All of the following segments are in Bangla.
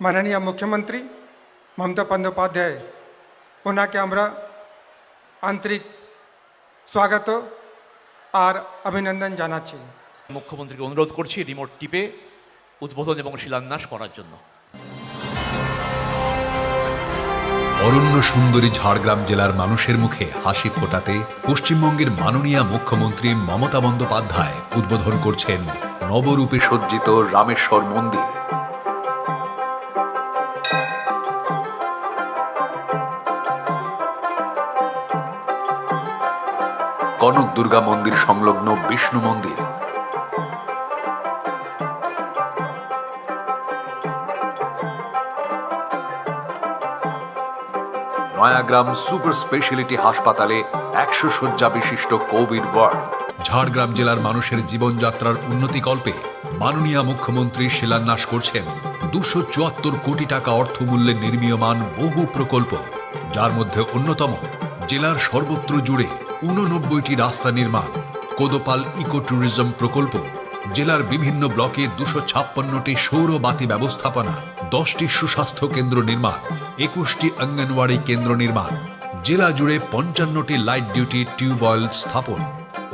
মাননীয় মুখ্যমন্ত্রী মমতা বন্দ্যোপাধ্যায় ওনাকে আমরা আন্তরিক স্বাগত আর অভিনন্দন জানাচ্ছি। মুখ্যমন্ত্রীকে অনুরোধ করছি রিমোট টিপে উদ্বোধন এবং শিলান্যাস করার জন্য। অরণ্য সুন্দরী ঝাড়গ্রাম জেলার মানুষের মুখে হাসি ফোটাতে পশ্চিমবঙ্গের মাননীয় মুখ্যমন্ত্রী মমতা বন্দ্যোপাধ্যায় উদ্বোধন করছেন নবরূপে সজ্জিত রামেশ্বর মন্দির। কনক দুর্গা মন্দির সংলগ্ন বিষ্ণু মন্দির, নয়াগ্রাম সুপার স্পেশালিটি হাসপাতালে 100 শয্যা বিশিষ্ট কোভিড ওয়ার্ড। ঝাড়গ্রাম জেলার মানুষের জীবনযাত্রার উন্নতিকল্পে মাননীয় মুখ্যমন্ত্রী শিলান্যাস করছেন 274 কোটি টাকা অর্থমূল্যে নির্মীয়মান বহু প্রকল্প, যার মধ্যে অন্যতম জেলার সর্বত্র জুড়ে 89টি রাস্তা নির্মাণ, কোদোপাল ইকো ট্যুরিজম প্রকল্প, জেলার বিভিন্ন ব্লকে 256টি সৌর বাতি ব্যবস্থাপনা, 10টি সুস্বাস্থ্য কেন্দ্র নির্মাণ, 21টি অঙ্গনওয়াড়ি কেন্দ্র নির্মাণ, জেলা জুড়ে 55টি লাইট ডিউটি টিউবওয়েল স্থাপন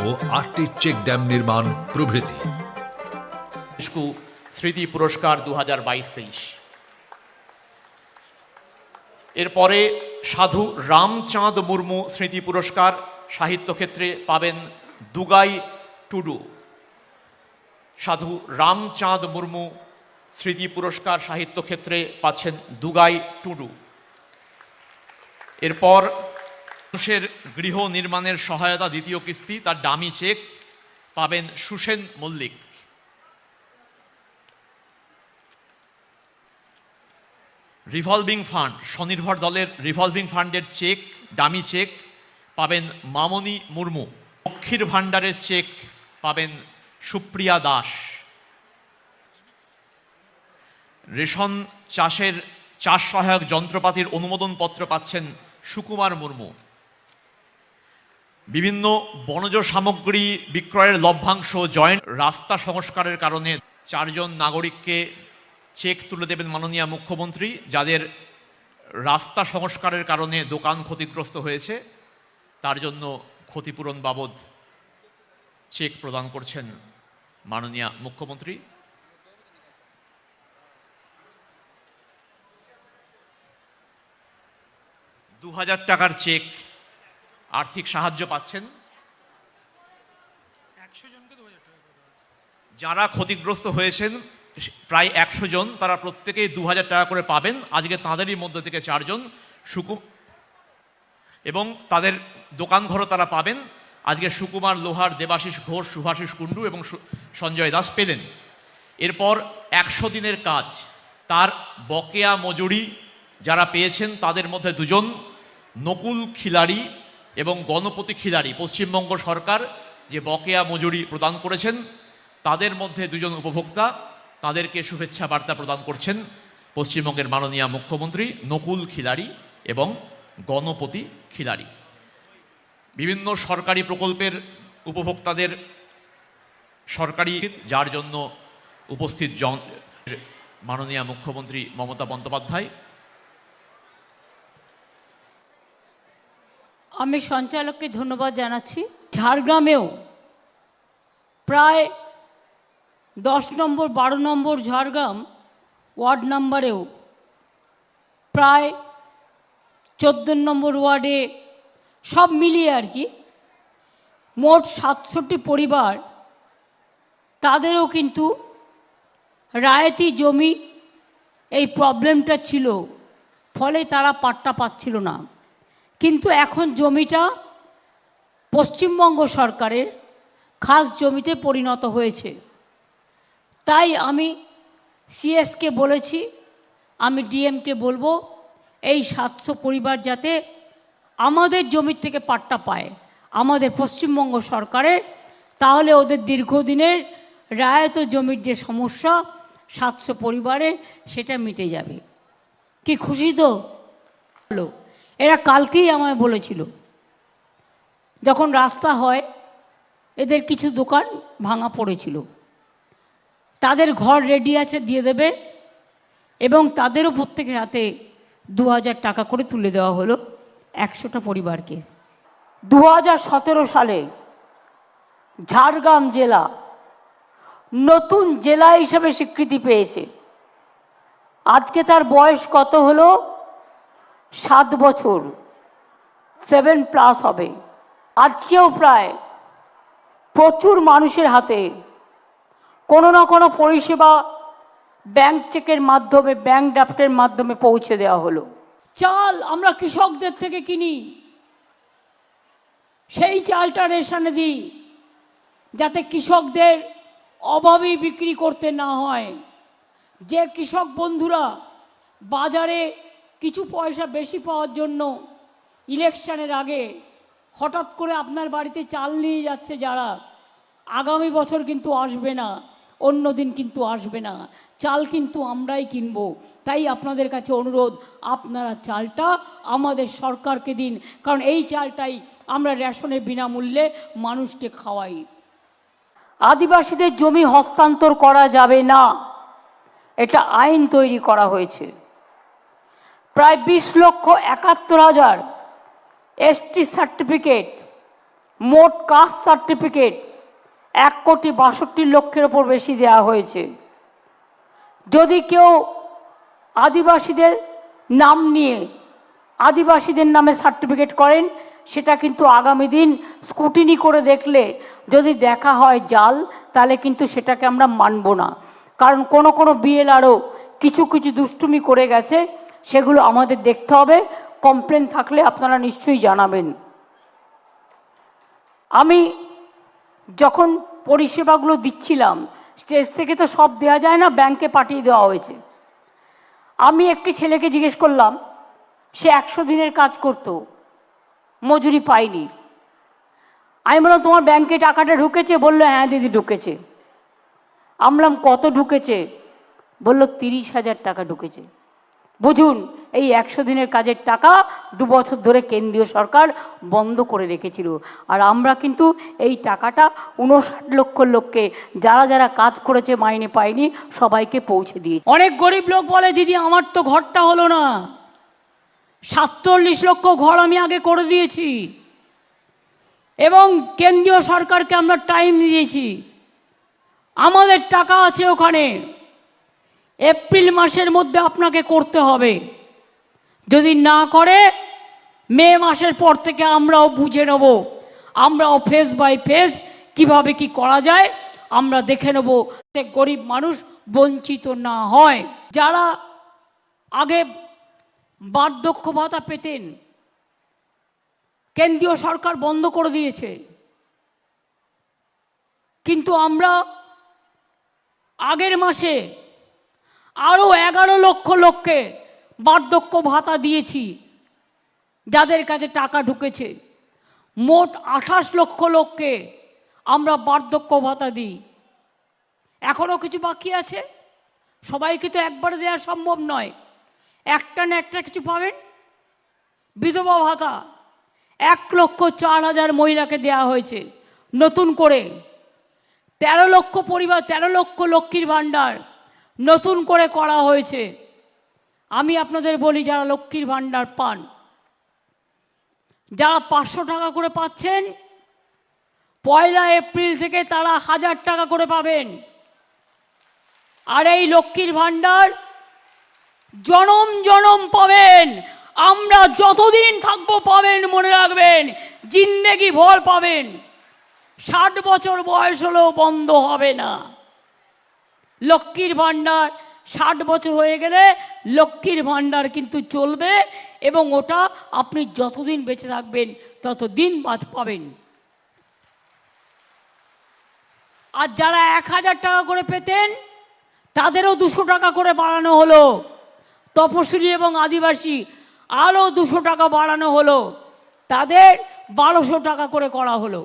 ও 8টি চেক ড্যাম নির্মাণ প্রভৃতি। স্মৃতি পুরস্কার 2022-23। এরপরে সাধু রামচাঁদ মুর্মু স্মৃতি পুরস্কার সাহিত্য ক্ষেত্রে পাবেন দুগাই টুডু। সাধু রামচাঁদ মুর্মু স্মৃতি পুরস্কার সাহিত্য ক্ষেত্রে পাচ্ছেন দুগাই টুডু। এরপর মানুষের গৃহ নির্মাণের সহায়তা দ্বিতীয় কিস্তি, তার ডামি চেক পাবেন সুসেন মল্লিক। রিভলভিং ফান্ড, স্বনির্ভর দলের রিভলভিং ফান্ডের চেক, ডামি চেক পাবেন মামনি মুর্মু। লক্ষ্মীর ভাণ্ডারের চেক পাবেন সুপ্রিয়া দাস। রেশন চাষের চাষ সহায়ক যন্ত্রপাতির অনুমোদন পত্র পাচ্ছেন সুকুমার মুর্মু। বিভিন্ন বনজ সামগ্রী বিক্রয়ের লভ্যাংশ জয়েন্ট রাস্তা সংস্কারের কারণে 4 জন নাগরিককে চেক তুলে দেবেন মাননীয় মুখ্যমন্ত্রী, যাদের রাস্তা সংস্কারের কারণে দোকান ক্ষতিগ্রস্ত হয়েছে, তার জন্য ক্ষতিপূরণ বাবদ চেক প্রদান করছেন মাননীয় মুখ্যমন্ত্রী। $2000 টাকার চেক আর্থিক সাহায্য পাচ্ছেন। যারা ক্ষতিগ্রস্ত হয়েছেন প্রায় 100 জন, তারা প্রত্যেকেই 2000 টাকা করে পাবেন। আজকে তাঁদেরই মধ্যে থেকে 4 জন এবং তাদের দোকান ঘরও তারা পাবেন। আজকে সুকুমার লোহার, দেবাশিস ঘোষ, শুভাশিস কুণ্ডু এবং সঞ্জয় দাস পেলেন। এরপর 100 দিনের কাজ, তার বকেয়া মজুরি যারা পেয়েছেন তাদের মধ্যে 2 জন নকুল খিলাড়ি এবং গণপতি খিলাড়ি, পশ্চিমবঙ্গ সরকার যে বকেয়া মজুরি প্রদান করেছেন তাদের মধ্যে 2 জন উপভোক্তা, তাদেরকে শুভেচ্ছা বার্তা প্রদান করছেন পশ্চিমবঙ্গের মাননীয় মুখ্যমন্ত্রী নকুল খিলাড়ি এবং গণপতি খিলাড়ি। বিভিন্ন সরকারি প্রকল্পের উপভোক্তাদের সরকারি, যার জন্য উপস্থিত মাননীয় মুখ্যমন্ত্রী মমতা বন্দ্যোপাধ্যায়। আমি সঞ্চালককে ধন্যবাদ জানাচ্ছি। ঝাড়গ্রামেও প্রায় 10 নম্বর 12 নম্বর ঝাড়গ্রাম ওয়ার্ড নাম্বারেও প্রায় 14 নম্বর ওয়ার্ডে সব মিলিয়ে আর কি মোট 700টি পরিবার, তাদেরও কিন্তু রায়তি জমি এই প্রবলেমটা ছিল, ফলে তারা পাট্টা পাচ্ছিল না। কিন্তু এখন জমিটা পশ্চিমবঙ্গ সরকারের খাস জমিতে পরিণত হয়েছে। তাই আমি সিএসকে বলেছি, আমি ডিএমকে বলবো এই 700 পরিবার যাতে আমাদের জমির থেকে পাট্টা পায়, আমাদের পশ্চিমবঙ্গ সরকারের, তাহলে ওদের দীর্ঘদিনের রায়ত জমির যে সমস্যা 700 পরিবারের সেটা মিটে যাবে। কি খুশি তো? এরা কালকেই আমায় বলেছিল, যখন রাস্তা হয় এদের কিছু দোকান ভাঙা পড়েছিল, তাদের ঘর রেডি আছে, দিয়ে দেবে। এবং তাদেরও প্রত্যেকের হাতে 2000 টাকা করে তুলে দেওয়া হলো 100টা পরিবারকে। 2017 সালে ঝাড়গ্রাম জেলা নতুন জেলা হিসেবে স্বীকৃতি পেয়েছে। আজকে তার বয়স কত হলো? 7 বছর, 7+ হবে। আজকেও প্রায় প্রচুর মানুষের হাতে কোনো না কোনো পরিষেবা ব্যাংক চেকের মাধ্যমে, ব্যাংক ড্রাফটের মাধ্যমে পৌঁছে দেওয়া হলো। চাল আমরা কৃষকদের থেকে কিনি, সেই চালটা রেশনে দিই যাতে কৃষকদের অভাবে বিক্রি করতে না হয়। যে কৃষক বন্ধুরা বাজারে কিছু পয়সা বেশি পাওয়ার জন্য ইলেকশনের আগে হঠাৎ করে আপনার বাড়িতে চাল নিয়ে যাচ্ছে, যারা আগামী বছর কিন্তু আসবে না, অন্য দিন কিন্তু আসবে না, চাল কিন্তু আমরাই কিনবো। তাই আপনাদের কাছে অনুরোধ, আপনারা চালটা আমাদের সরকারকে দিন, কারণ এই চালটাই আমরা রেশনে বিনামূল্যে মানুষকে খাওয়াই। আদিবাসীদের জমি হস্তান্তর করা যাবে না, এটা আইন তৈরি করা হয়েছে। প্রায় 20,71,000 এসটি সার্টিফিকেট, মোট কাস্ট সার্টিফিকেট 1,62,00,000 ওপর বেশি দেওয়া হয়েছে। যদি কেউ আদিবাসীদের নাম নিয়ে আদিবাসীদের নামে সার্টিফিকেট করেন, সেটা কিন্তু আগামী দিন স্ক্রুটিনি করে দেখলে যদি দেখা হয় জাল, তাহলে কিন্তু সেটাকে আমরা মানব না। কারণ কোনো কোনো বিএলআরও কিছু কিছু দুষ্টুমি করে গেছে, সেগুলো আমাদের দেখতে হবে। কমপ্লেন থাকলে আপনারা নিশ্চয়ই জানাবেন। আমি যখন পরিষেবাগুলো দিচ্ছিলাম, স্টেজ থেকে তো সব দেওয়া যায় না, ব্যাংকে পাঠিয়ে দেওয়া হয়েছে। আমি একটি ছেলেকে জিজ্ঞেস করলাম, সে 100 দিনের কাজ করত, মজুরি পায়নি। আমি বললাম, তোমার ব্যাংকে টাকাটা ঢুকেছে? বললো, হ্যাঁ দিদি ঢুকেছে। আমি বললাম, কত ঢুকেছে? বললো, 30,000 টাকা ঢুকেছে। বুঝুন, এই 100 দিনের কাজের টাকা 2 বছর ধরে কেন্দ্রীয় সরকার বন্ধ করে রেখেছিল। আর আমরা কিন্তু এই টাকাটা 59 লক্ষ লোককে, যারা যারা কাজ করেছে মাইনে পায়নি, সবাইকে পৌঁছে দিয়েছি। অনেক গরিব লোক বলে, দিদি আমার তো ঘরটা হলো না। 47 লক্ষ ঘর আমি আগে করে দিয়েছি এবং কেন্দ্রীয় সরকারকে আমরা টাইম দিয়েছি। আমাদের টাকা আছে ওখানে, এপ্রিল মাসের মধ্যে আপনাকে করতে হবে। যদি না করে, মে মাসের পর থেকে আমরাও বুঝে নেব, আমরাও ফেস বাই ফেস কিভাবে কি করা যায় আমরা দেখে নেব, গরিব মানুষ বঞ্চিত না হয়। যারা আগে বার্ধক্য ভাতা পেতেন, কেন্দ্রীয় সরকার বন্ধ করে দিয়েছে, কিন্তু আমরা আগের মাসে আরও 11 লক্ষ লোককে বার্ধক্য ভাতা দিয়েছি, যাদের কাছে টাকা ঢুকেছে। মোট 28 লক্ষ লোককে আমরা বার্ধক্য ভাতা দিই। এখনও কিছু বাকি আছে, সবাইকে তো একবারে দেওয়া সম্ভব নয়, একটা না একটা কিছু পাবেন। বিধবা ভাতা 1,04,000 মহিলাকে দেওয়া হয়েছে নতুন করে। 13 লক্ষ পরিবার, 13 লক্ষ লক্ষ্মীর ভাণ্ডার নতুন করে করা হয়েছে। আমি আপনাদের বলি, যারা লক্ষ্মীর ভাণ্ডার পান, যারা 500 টাকা করে পাচ্ছেন, 1 এপ্রিল থেকে তারা 1000 টাকা করে পাবেন। আর এই লক্ষ্মীর ভাণ্ডার জনম জনম পাবেন। আমরা যতদিন থাকবো পাবেন, মনে রাখবেন, জিন্দেগি ভর পাবেন। 60 বছর বয়স হলেও বন্ধ হবে না লক্ষ্মীর ভাণ্ডার। 60 বছর হয়ে গেলে লক্ষ্মীর ভাণ্ডার কিন্তু চলবে এবং ওটা আপনি যতদিন বেঁচে থাকবেন ততদিন বাদ পাবেন। আর যারা 1000 টাকা করে পেতেন, তাদেরও 200 টাকা করে বাড়ানো হলো। তপশিলি এবং আদিবাসী আরও 200 টাকা বাড়ানো হলো, তাদের 1200 টাকা করে করা হলো।